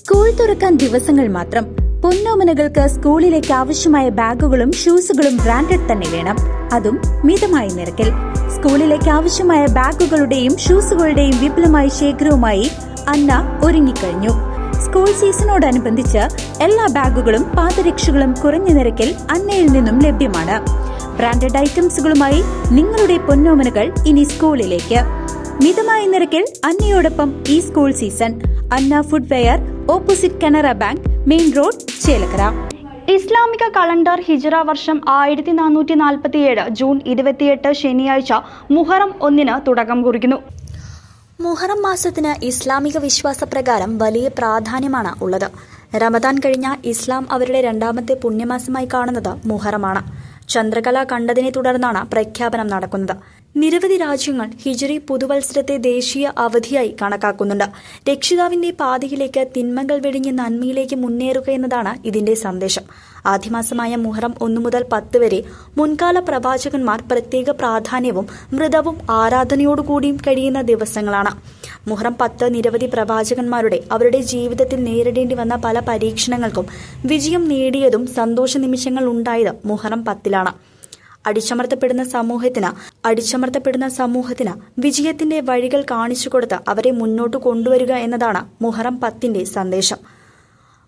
School തുറക്കാൻ ദിവസങ്ങൾ മാത്രം. പൊന്നോമനകൾക്ക് സ്കൂളിലേക്ക് ആവശ്യമായ ബാഗുകളും ഷൂസുകളും ബ്രാൻഡഡ് തന്നെ വേണം, അതും മിതമായ നിരക്കിൽ. സ്കൂളിലേക്ക് ആവശ്യമായ ബാഗുകളുടെയും ഷൂസുകളുടെയും വിപുലമായ ശേഖരവുമായി അന്ന ഒരുങ്ങിക്കഴിഞ്ഞു. സ്കൂൾ സീസണോടനുബന്ധിച്ച് എല്ലാ ബാഗുകളും പാദരക്ഷകളും കുറഞ്ഞ നിരക്കിൽ അന്നയിൽ നിന്നും ലഭ്യമാണ്. ബ്രാൻഡഡ് ഐറ്റംസുകളുമായി നിങ്ങളുടെ പൊന്നോമനകൾ ഇനി സ്കൂളിലേക്ക്. മിതമായ നിരക്കിൽ അന്നയോടൊപ്പം ഈ school season. Anna footwear, opposite Canara bank, main road, Chelakkara. ഇസ്ലാമിക കലണ്ടർ ഹിജ്റ വർഷം 1447 ജൂൺ 28 ശനിയാഴ്ച മുഹറം 1 തുടക്കം കുറിക്കുന്നു. മുഹറം മാസത്തിന് ഇസ്ലാമിക വിശ്വാസപ്രകാരം വലിയ പ്രാധാന്യമാണ് ഉള്ളത്. റമദാൻ കഴിഞ്ഞ ഇസ്ലാം അവരുടെ രണ്ടാമത്തെ പുണ്യമാസമായി കാണുന്നത് മുഹറമാണ്. ചന്ദ്രകല കണ്ടതിനെ തുടർന്നാണ് പ്രഖ്യാപനം നടക്കുന്നത്. നിരവധി രാജ്യങ്ങൾ ഹിജ്റി പുതുവത്സരത്തെ ദേശീയ അവധിയായി കണക്കാക്കുന്നുണ്ട്. രക്ഷിതാവിന്റെ പാതയിലേക്ക് തിന്മകൾ വെടിഞ്ഞ് നന്മയിലേക്ക് മുന്നേറുക എന്നതാണ് ഇതിന്റെ സന്ദേശം. ആദ്യമാസമായ മുഹറം 1 മുതൽ 10 വരെ മുൻകാല പ്രവാചകന്മാർ പ്രത്യേക പ്രാധാന്യവും മൃതവും ആരാധനയോടുകൂടിയും കഴിയുന്ന ദിവസങ്ങളാണ്. മുഹറം 10 നിരവധി പ്രവാചകന്മാരുടെ അവരുടെ ജീവിതത്തിൽ നേരിടേണ്ടി വന്ന പല പരീക്ഷണങ്ങൾക്കും വിജയം നേടിയതും സന്തോഷ നിമിഷങ്ങൾ ഉണ്ടായത് മുഹറം 10ലാണ്. അടിച്ചമർത്തപ്പെടുന്ന സമൂഹത്തിന് വിജയത്തിന്റെ വഴികൾ കാണിച്ചു കൊടുത്ത് അവരെ മുന്നോട്ട് കൊണ്ടുവരിക എന്നതാണ് മുഹറം 10ന്റെ സന്ദേശം.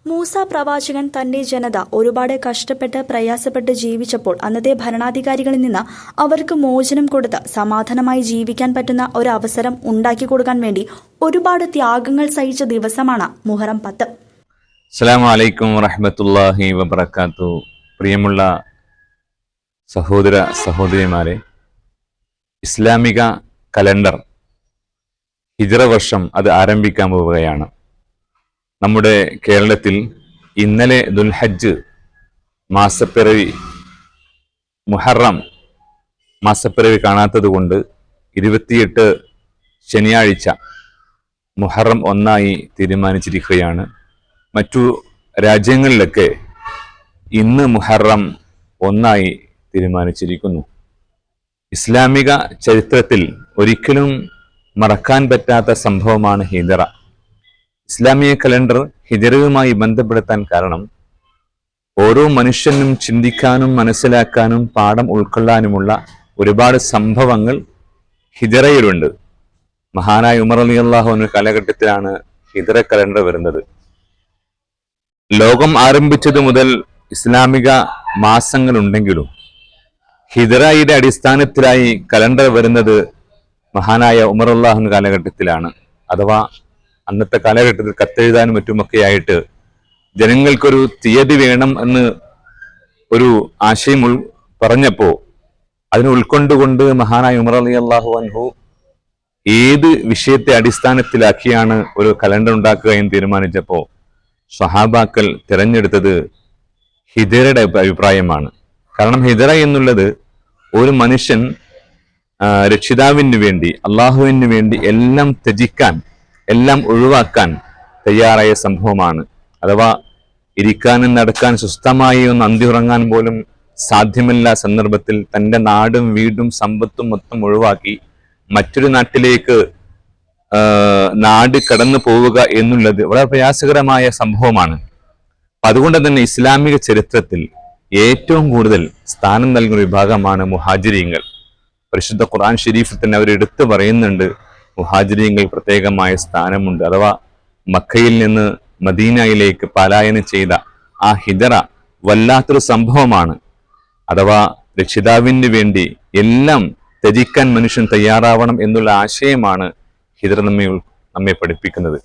മൂസ പ്രവാചകൻ തന്റെ ജനത ഒരുപാട് കഷ്ടപ്പെട്ട് പ്രയാസപ്പെട്ട് ജീവിച്ചപ്പോൾ അന്നത്തെ ഭരണാധികാരികളിൽ നിന്ന് അവർക്ക് മോചനം കൊടുത്ത് സമാധാനമായി ജീവിക്കാൻ പറ്റുന്ന ഒരു അവസരം ഉണ്ടാക്കി കൊടുക്കാൻ വേണ്ടി ഒരുപാട് ത്യാഗങ്ങൾ സഹിച്ച ദിവസമാണ് മുഹറം 10. അസ്സലാമു അലൈക്കും വറഹ്മത്തുള്ളാഹി വബറകാതുഹു. പ്രിയമുള്ള സഹോദര സഹോദരിമാരെ, ഇസ്ലാമിക കലണ്ടർ ഹിജ്റ വർഷം അത് ആരംഭിക്കാൻ പോവുകയാണ്. നമ്മുടെ കേരളത്തിൽ ഇന്നലെ ദുൽഹജ്ജ് മാസപ്പിറവി മുഹറം മാസപ്പിറവി കാണാത്തത് കൊണ്ട് 28 ശനിയാഴ്ച മുഹറം 1 തീരുമാനിച്ചിരിക്കുകയാണ്. മറ്റു രാജ്യങ്ങളിലൊക്കെ ഇന്ന് മുഹറം 1 തീരുമാനിച്ചിരിക്കുന്നു. ഇസ്ലാമിക ചരിത്രത്തിൽ ഒരിക്കലും മറക്കാൻ പറ്റാത്ത സംഭവമാണ് ഹിജ്റ. ഇസ്ലാമിക കലണ്ടർ ഹിജ്റയുമായി ബന്ധപ്പെടുത്താൻ കാരണം ഓരോ മനുഷ്യനും ചിന്തിക്കാനും മനസ്സിലാക്കാനും പാഠം ഉൾക്കൊള്ളാനുമുള്ള ഒരുപാട് സംഭവങ്ങൾ ഹിജ്റയിലുണ്ട്. മഹാനായ ഉമർ റളിയല്ലാഹു അൻഹു കാലഘട്ടത്തിലാണ് ഹിജ്റ കലണ്ടർ വരുന്നത്. ലോകം ആരംഭിച്ചത് മുതൽ ഇസ്ലാമിക മാസങ്ങളുണ്ടെങ്കിലും ഹിജ്റയുടെ അടിസ്ഥാനത്തിലായി കലണ്ടർ വരുന്നത് മഹാനായ ഉമർ റളിയല്ലാഹു അൻഹു കാലഘട്ടത്തിലാണ്. അഥവാ അന്നത്തെ കാലഘട്ടത്തിൽ കത്തെഴുതാനും മറ്റുമൊക്കെയായിട്ട് ജനങ്ങൾക്കൊരു തീയതി വേണം എന്ന് ഒരു ആശയം പറഞ്ഞപ്പോൾ അതിനെ ഉൾക്കൊണ്ടുകൊണ്ട് മഹാനായ ഉമർ റളിയല്ലാഹു അൻഹു ഏത് വിഷയത്തെ അടിസ്ഥാനത്തിലാക്കിയാണ് ഒരു കലണ്ടർ ഉണ്ടാക്കുക എന്ന് തീരുമാനിച്ചപ്പോൾ സ്വഹാബാക്കൾ തിരഞ്ഞെടുത്തത് ഹിജ്റയുടെ അഭിപ്രായമാണ്. കാരണം ഹിജ്റ എന്നുള്ളത് ഒരു മനുഷ്യൻ രക്ഷിതാവിന് വേണ്ടി അള്ളാഹുവിന് വേണ്ടി എല്ലാം ത്യജിക്കാൻ, എല്ലാം ഒഴിവാക്കാൻ തയ്യാറായ സംഭവമാണ്. അഥവാ ഇരിക്കാനും നടക്കാൻ സ്വസ്ഥമായി ഒന്ന് അന്തിയുറങ്ങാൻ പോലും സാധ്യമല്ല സന്ദർഭത്തിൽ തൻ്റെ നാടും വീടും സമ്പത്തും മൊത്തം ഒഴിവാക്കി മറ്റൊരു നാട്ടിലേക്ക് നാട് കടന്നു പോവുക എന്നുള്ളത് വളരെ പ്രയാസകരമായ സംഭവമാണ്. അതുകൊണ്ട് തന്നെ ഇസ്ലാമിക ചരിത്രത്തിൽ ഏറ്റവും കൂടുതൽ സ്ഥാനം നൽകുന്ന വിഭാഗമാണ് മുഹാജിരീങ്ങൾ. പരിശുദ്ധ ഖുർആൻ ഷരീഫിൽ തന്നെ അവർ എടുത്തു പറയുന്നുണ്ട്, മുഹാജിരീങ്ങൾ പ്രത്യേകമായ സ്ഥാനമുണ്ട്. അഥവാ മക്കയിൽ നിന്ന് മദീനയിലേക്ക് പലായനം ചെയ്ത ആ ഹിജ്റ വല്ലാത്തൊരു സംഭവമാണ്. അഥവാ രക്ഷിതാവിന് വേണ്ടി എല്ലാം ത്യജിക്കാൻ മനുഷ്യൻ തയ്യാറാവണം എന്നുള്ള ആശയമാണ് ഹിജ്റ നമ്മെ പഠിപ്പിക്കുന്നത്.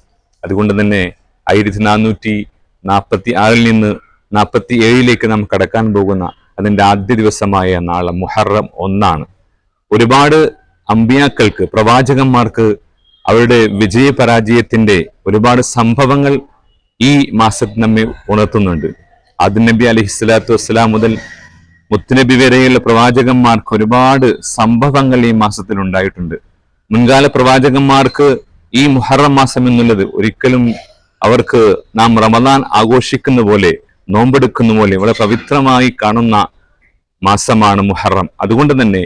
അതുകൊണ്ട് തന്നെ 1446 നിന്ന് 47 നാം കടക്കാൻ പോകുന്ന അതിൻ്റെ ആദ്യ ദിവസമായ നാളെ മുഹറം 1. ഒരുപാട് അമ്പിയാക്കൾക്ക്, പ്രവാചകന്മാർക്ക് അവരുടെ വിജയപരാജയത്തിന്റെ ഒരുപാട് സംഭവങ്ങൾ ഈ മാസത്തിൽ നമ്മെ ഉണർത്തുന്നുണ്ട്. ആദം നബി അലൈഹിസ്സലാത്തു വസ്സലാം മുതൽ മുത്തുനബി വരെയുള്ള പ്രവാചകന്മാർക്ക് ഒരുപാട് സംഭവങ്ങൾ ഈ മാസത്തിൽ ഉണ്ടായിട്ടുണ്ട്. മുൻകാല പ്രവാചകന്മാർക്ക് ഈ മുഹറം മാസം എന്നുള്ളത് ഒരിക്കലും അവർക്ക് നാം റമദാൻ ആഘോഷിക്കുന്ന പോലെ, നോമ്പെടുക്കുന്ന പോലെ വളരെ പവിത്രമായി കാണുന്ന മാസമാണ് മുഹറം. അതുകൊണ്ട് തന്നെ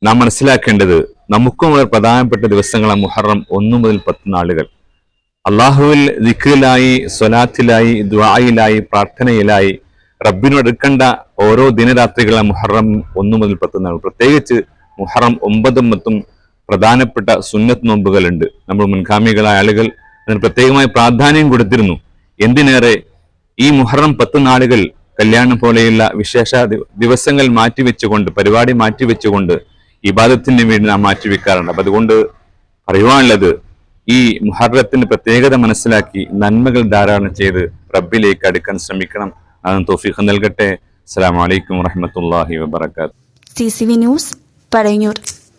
നാം മനസ്സിലാക്കേണ്ടത് നമുക്കും വളരെ പ്രധാനപ്പെട്ട ദിവസങ്ങളാണ് മുഹറം 1 മുതൽ 10 നാളുകൾ. അള്ളാഹുവിൽ ദിക്റിലായി, സ്വലാത്തിലായി, ദുആയിലായി, പ്രാർത്ഥനയിലായി റബ്ബിനോടുക്കേണ്ട ഓരോ ദിനരാത്രികളും മുഹറം 1 മുതൽ 10 നാൾ, പ്രത്യേകിച്ച് മുഹറം 9 ഉം 10 പ്രധാനപ്പെട്ട സുന്നത്ത് നോമ്പുകളുണ്ട്. നമ്മൾ മുൻഗാമികളായ ആളുകൾ അതിന് പ്രത്യേകമായി പ്രാധാന്യം കൊടുത്തിരുന്നു. എന്തിനേറെ ഈ മുഹറം 10 നാളുകൾ കല്യാണം പോലെയുള്ള വിശേഷ ദിവസങ്ങൾ മാറ്റിവെച്ചുകൊണ്ട്, പരിപാടി മാറ്റിവെച്ചുകൊണ്ട് ഇബാദത്തിന് വേണ്ടി നാം മാറ്റിവെക്കാറുണ്ട്. അപ്പൊ അതുകൊണ്ട് പറയുവാനുള്ളത്, ഈ മുഹറത്തിന്റെ പ്രത്യേകത മനസ്സിലാക്കി നന്മകൾ ധാരാളം ചെയ്ത് റബ്ബിലേക്ക് അടുക്കാൻ ശ്രമിക്കണം. അതിന് തൗഫീഖ് നൽകട്ടെ. അസ്സലാമു അലൈക്കും വറഹ്മത്തുള്ളാഹി വബറകാതുഹു. CCV news, Pazhayannur.